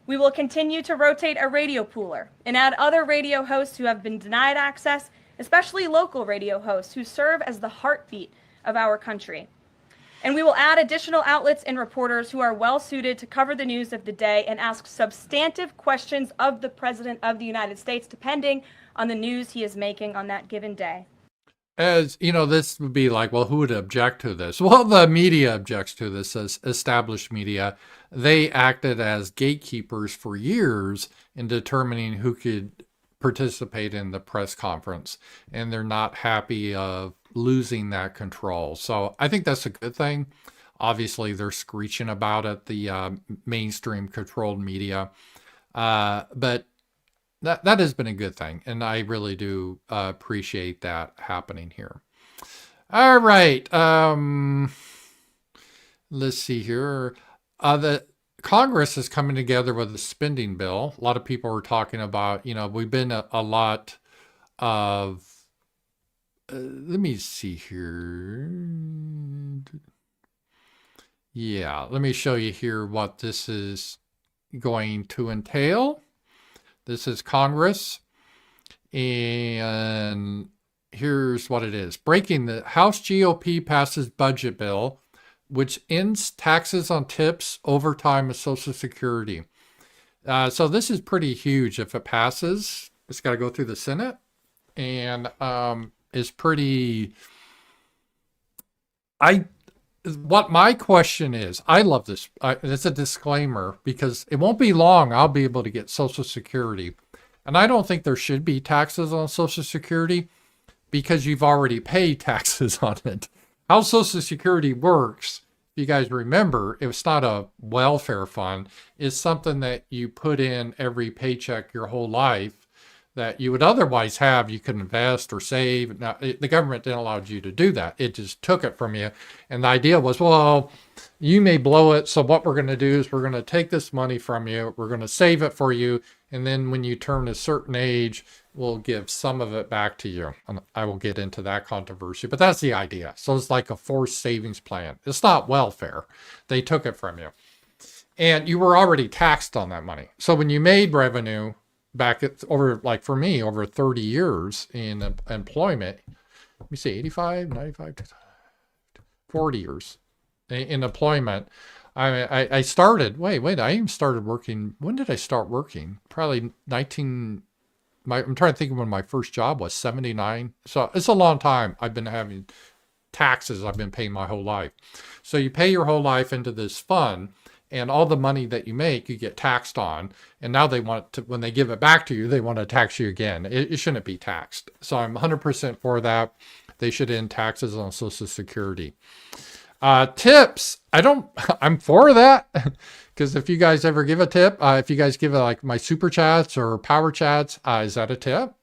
We will continue to rotate a radio pooler and add other radio hosts who have been denied access, especially local radio hosts who serve as the heartbeat of our country. And we will add additional outlets and reporters who are well suited to cover the news of the day and ask substantive questions of the President of the United States, depending on the news he is making on that given day. As you know, this would be like, well, who would object to this? Well, the media objects to this, as established media. They acted as gatekeepers for years in determining who could participate in the press conference, and they're not happy of losing that control. So I think that's a good thing. Obviously, they're screeching about it, the mainstream controlled media, but that has been a good thing, and I really do appreciate that happening here. All right, let's see here. The Congress is coming together with a spending bill. A lot of people are talking about, we've been a lot of, let me see here. Yeah, let me show you here what this is going to entail. This is Congress, and here's what it is. Breaking the House GOP passes budget bill, which ends taxes on tips, overtime, and Social Security. So this is pretty huge. If it passes, it's got to go through the Senate, and is pretty. What my question is, I love this. It's a disclaimer because it won't be long. I'll be able to get Social Security, and I don't think there should be taxes on Social Security because you've already paid taxes on it. How Social Security works, if you guys remember, it's not a welfare fund. It's something that you put in every paycheck your whole life that you would otherwise have. You could invest or save. Now, the government didn't allow you to do that. It just took it from you. And the idea was, well, you may blow it. So what we're going to do is we're going to take this money from you. We're going to save it for you. And then when you turn a certain age, we'll give some of it back to you. And I will get into that controversy, but that's the idea. So it's like a forced savings plan. It's not welfare. They took it from you. And you were already taxed on that money. So when you made revenue, back at over, like for me, over 30 years in employment, let me see, 85, 95, 40 years in employment. I started, I even started working. When did I start working? Probably I'm trying to think of when my first job was, 79. So it's a long time. I've been having taxes I've been paying my whole life. So you pay your whole life into this fund, and all the money that you make, you get taxed on. And now they want to, when they give it back to you, they want to tax you again. It shouldn't be taxed. So I'm 100% for that. They should end taxes on Social Security. Tips. I'm for that. Because if you guys ever give a tip, if you guys give like my super chats or power chats, is that a tip?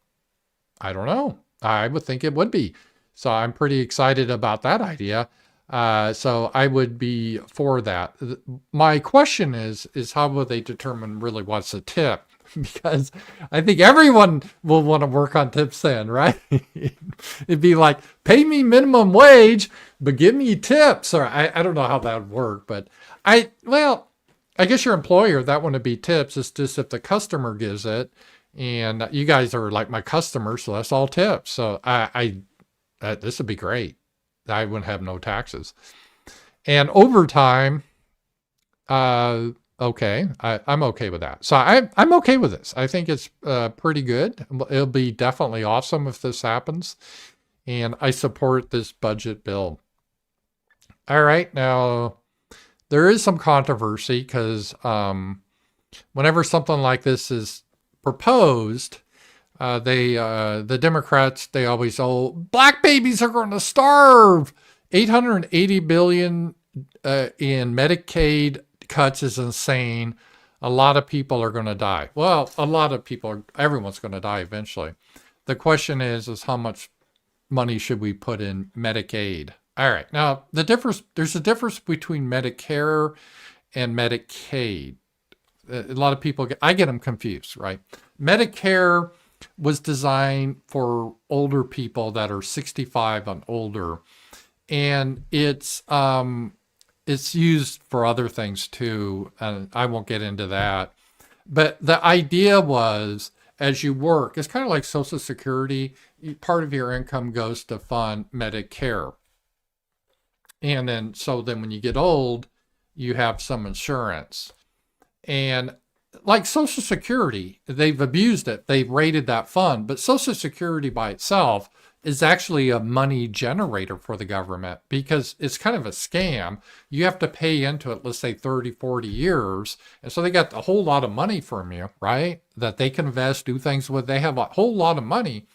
I don't know. I would think it would be. So I'm pretty excited about that idea. So I would be for that. My question is how will they determine really what's a tip? Because I think everyone will want to work on tips then, right? It'd be like, pay me minimum wage, but give me tips. Or I don't know how that would work, but I guess your employer, that wouldn't be tips. It's just if the customer gives it, and you guys are like my customers, so that's all tips. So this would be great. I wouldn't have no taxes. And overtime, okay, I'm okay with that. So I'm okay with this. I think it's pretty good. It'll be definitely awesome if this happens. And I support this budget bill. All right, now there is some controversy because whenever something like this is proposed, the Democrats, they always, black babies are going to starve. $880 billion in Medicaid cuts is insane. A lot of people are going to die. Well, everyone's going to die eventually. The question is how much money should we put in Medicaid? All right. Now, there's a difference between Medicare and Medicaid. A lot of people, I get them confused, right? Medicare was designed for older people that are 65 and older. And it's used for other things too. And I won't get into that. But the idea was, as you work, it's kind of like Social Security. Part of your income goes to fund Medicare. And then when you get old, you have some insurance. And like Social Security, they've abused it. They've raided that fund. But Social Security by itself is actually a money generator for the government because it's kind of a scam. You have to pay into it, let's say 30, 40 years. And so they got a whole lot of money from you, right? That they can invest, do things with. They have a whole lot of money.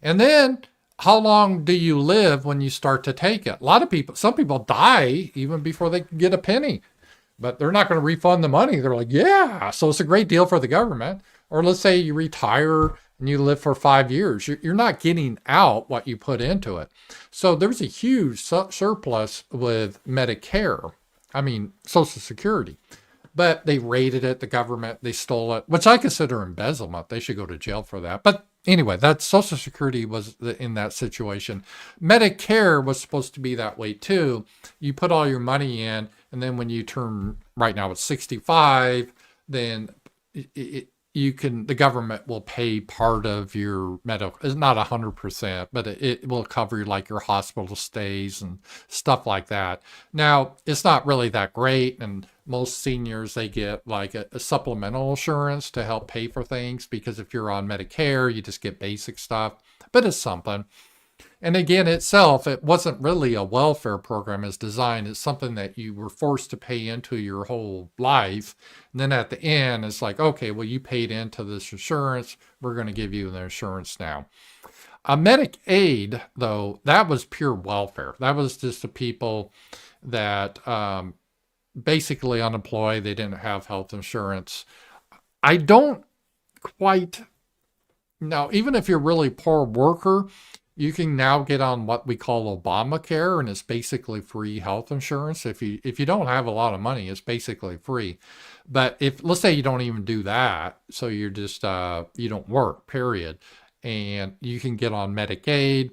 And then how long do you live when you start to take it? Some people die even before they can get a penny. But they're not going to refund the money. They're like, yeah, so it's a great deal for the government. Or let's say you retire and you live for 5 years. You're not getting out what you put into it. So there's a huge surplus with Medicare. I mean, Social Security. But they raided it, the government, they stole it, which I consider embezzlement. They should go to jail for that. But anyway, that Social Security was in that situation. Medicare was supposed to be that way too. You put all your money in, and then when you turn, right now it's 65, then the government will pay part of your medical. It's not 100%, but it will cover like your hospital stays and stuff like that. Now, it's not really that great, and most seniors, they get like a supplemental insurance to help pay for things, because if you're on Medicare, you just get basic stuff, but it's something. And again, it wasn't really a welfare program as designed. It's something that you were forced to pay into your whole life. And then at the end, it's like, okay, well, you paid into this insurance. We're going to give you the insurance now. Medicaid, though, that was pure welfare. That was just the people that basically unemployed. They didn't have health insurance. I don't quite know. Even if you're a really poor worker, you can now get on what we call Obamacare, and it's basically free health insurance. If you don't have a lot of money, it's basically free. But let's say you don't even do that, so you're just you don't work, period, and you can get on Medicaid,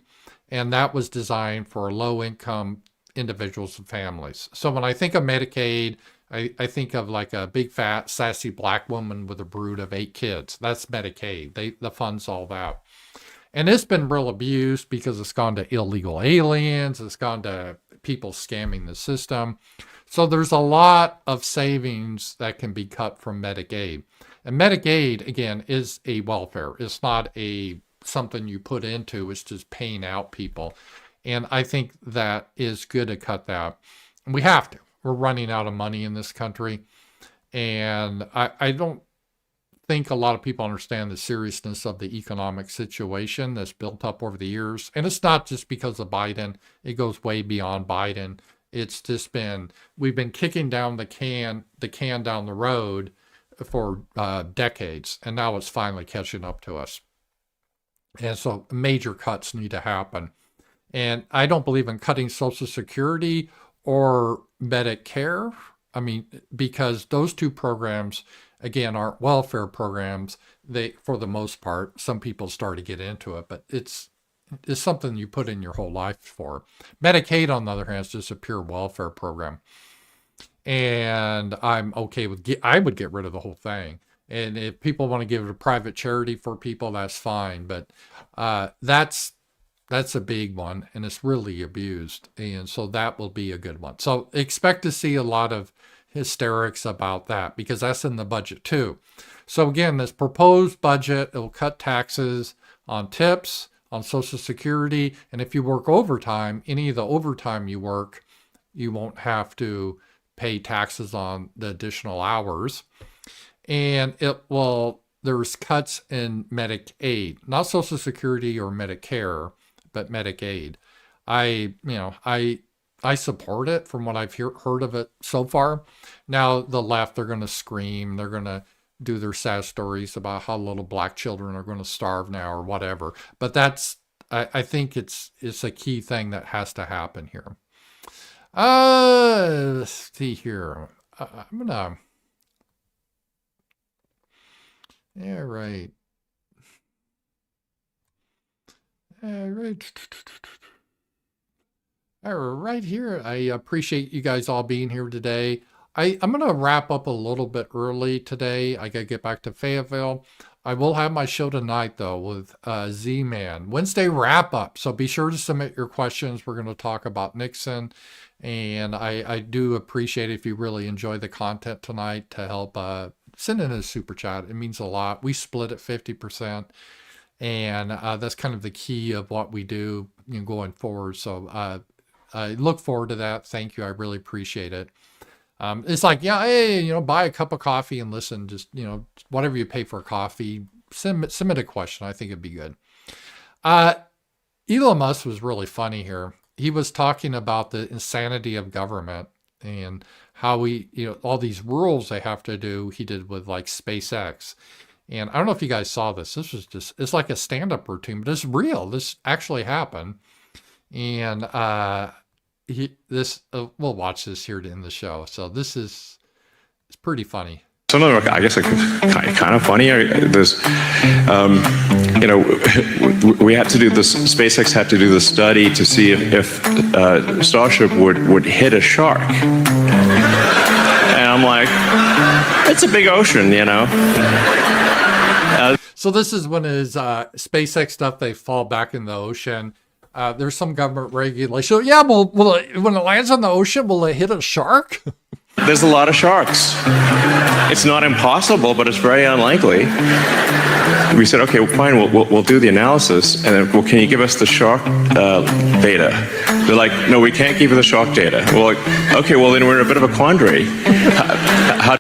and that was designed for low-income individuals and families. So when I think of Medicaid, I think of like a big, fat, sassy black woman with a brood of 8 kids. That's Medicaid. The funds all that. And it's been real abused because it's gone to illegal aliens, it's gone to people scamming the system. So there's a lot of savings that can be cut from Medicaid. And Medicaid, again, is a welfare. It's not something you put into, it's just paying out people. And I think that is good to cut that. And we have to. We're running out of money in this country. And I don't think a lot of people understand the seriousness of the economic situation that's built up over the years. And it's not just because of Biden. It goes way beyond Biden. It's just we've been kicking down the can down the road for decades. And now it's finally catching up to us. And so major cuts need to happen. And I don't believe in cutting Social Security or Medicare. I mean, because those two programs, again, aren't welfare programs. They, for the most part, some people start to get into it, but it's something you put in your whole life for. Medicaid, on the other hand, is just a pure welfare program. And I'm okay with, I would get rid of the whole thing. And if people want to give it a private charity for people, that's fine. But that's a big one, and it's really abused. And so that will be a good one. So expect to see a lot of hysterics about that, because that's in the budget too. So again, this proposed budget, it will cut taxes on tips, on Social Security, and if you work overtime, any of the overtime you work, you won't have to pay taxes on the additional hours. And there's cuts in Medicaid, not Social Security or Medicare, but Medicaid. I support it from what I've heard of it so far. Now the left, they're going to scream, they're going to do their sad stories about how little black children are going to starve now or whatever. But I think it's a key thing that has to happen here. Let's see here. I'm gonna. Yeah, right. Right here. I appreciate you guys all being here today. I'm going to wrap up a little bit early today. I got to get back to Fayetteville. I will have my show tonight, though, with Z-Man. Wednesday wrap-up. So be sure to submit your questions. We're going to talk about Nixon. And I do appreciate it if you really enjoy the content tonight to help send in a super chat. It means a lot. We split at 50%. And that's kind of the key of what we do going forward. So I look forward to that. Thank you. I really appreciate it. It's like, yeah, hey, buy a cup of coffee and listen. Just, whatever you pay for a coffee, submit a question. I think it'd be good. Elon Musk was really funny here. He was talking about the insanity of government and how all these rules they have to do. He did with like SpaceX. And I don't know if you guys saw this. This was it's like a stand-up routine, but it's real. This actually happened. And we'll watch this here to end the show. So it's pretty funny. Some of them are, I guess, kind of funny. There's, we had to do this. SpaceX had to do the study to see if Starship would hit a shark. And I'm like, it's a big ocean, So this is when his SpaceX stuff, they fall back in the ocean. There's some government regulation. Yeah, well, when it lands on the ocean, will it hit a shark? There's a lot of sharks. It's not impossible, but it's very unlikely. We said, okay, well, fine, we'll do the analysis, and then, well, can you give us the shark data? They're like, no, we can't give you the shark data. Well, like, okay, well, then we're in a bit of a quandary.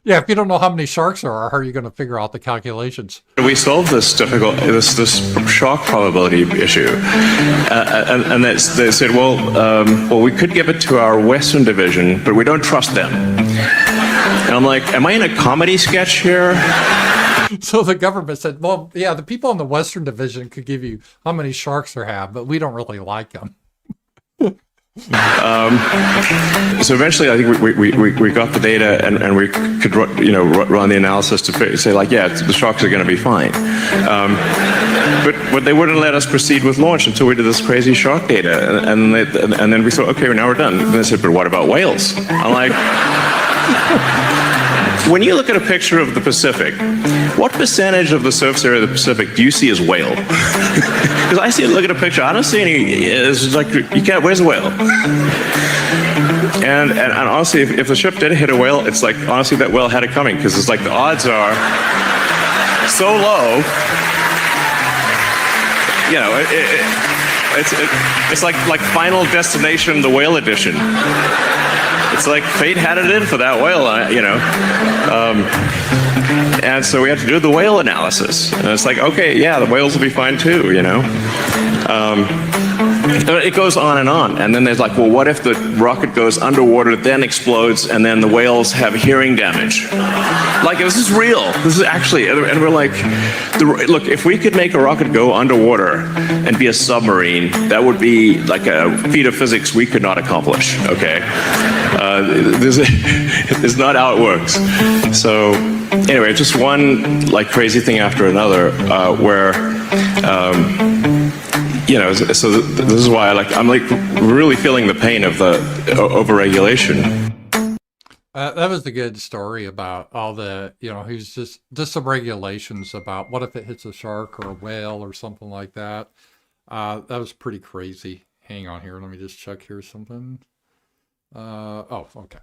Yeah, if you don't know how many sharks there are, how are you going to figure out the calculations? We solved this this shark probability issue, and they said, well, we could give it to our Western division, but we don't trust them. And I'm like, am I in a comedy sketch here? So the government said, well, yeah, the people in the Western division could give you how many sharks there have, but we don't really like them. So eventually, I think we got the data and we could run the analysis to say like, yeah, the sharks are going to be fine. But they wouldn't let us proceed with launch until we did this crazy shark data, and then we thought, okay, now we're done. And they said, but what about whales? I'm like, when you look at a picture of the Pacific, what percentage of the surface area of the Pacific do you see as whale? Because I see, look at a picture, I don't see any, it's like, you can't, where's the whale? And honestly, if the ship did hit a whale, it's like, honestly, that whale had it coming, because it's like the odds are so low. You know, it's like Final Destination, the whale edition. It's like fate had it in for that whale, you know. And so we have to do the whale analysis. And it's like, okay, yeah, the whales will be fine too, you know. It goes on. And then there's like, well, what if the rocket goes underwater, then explodes, and then the whales have hearing damage? Like, this is real. This is actually, and we're like, look, if we could make a rocket go underwater and be a submarine, that would be like a feat of physics we could not accomplish, okay? This is not how it works. So, anyway, just one like crazy thing after another, where, you know, so this is why I'm like really feeling the pain of the overregulation. That was a good story about all the, you know, he's just some regulations about what if it hits a shark or a whale or something like that. That was pretty crazy. Hang on here. Let me just check here something. Oh, okay.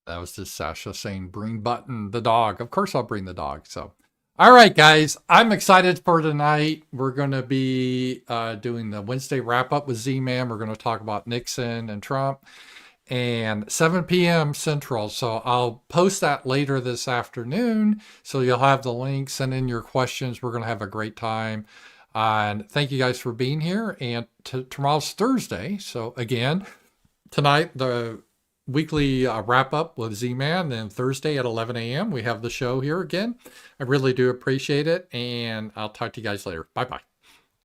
That was just Sasha saying, bring Button the dog. Of course I'll bring the dog. So, all right, guys, I'm excited for tonight. We're going to be doing the Wednesday wrap up with Z-Man. We're going to talk about Nixon and Trump, and 7 p.m. Central. So I'll post that later this afternoon. So you'll have the link. Send in your questions. We're going to have a great time. And thank you guys for being here. And tomorrow's Thursday. So again, tonight, the weekly wrap up with Z-Man. Then Thursday at 11 a.m. we have the show here again. I really do appreciate it. And I'll talk to you guys later. Bye-bye.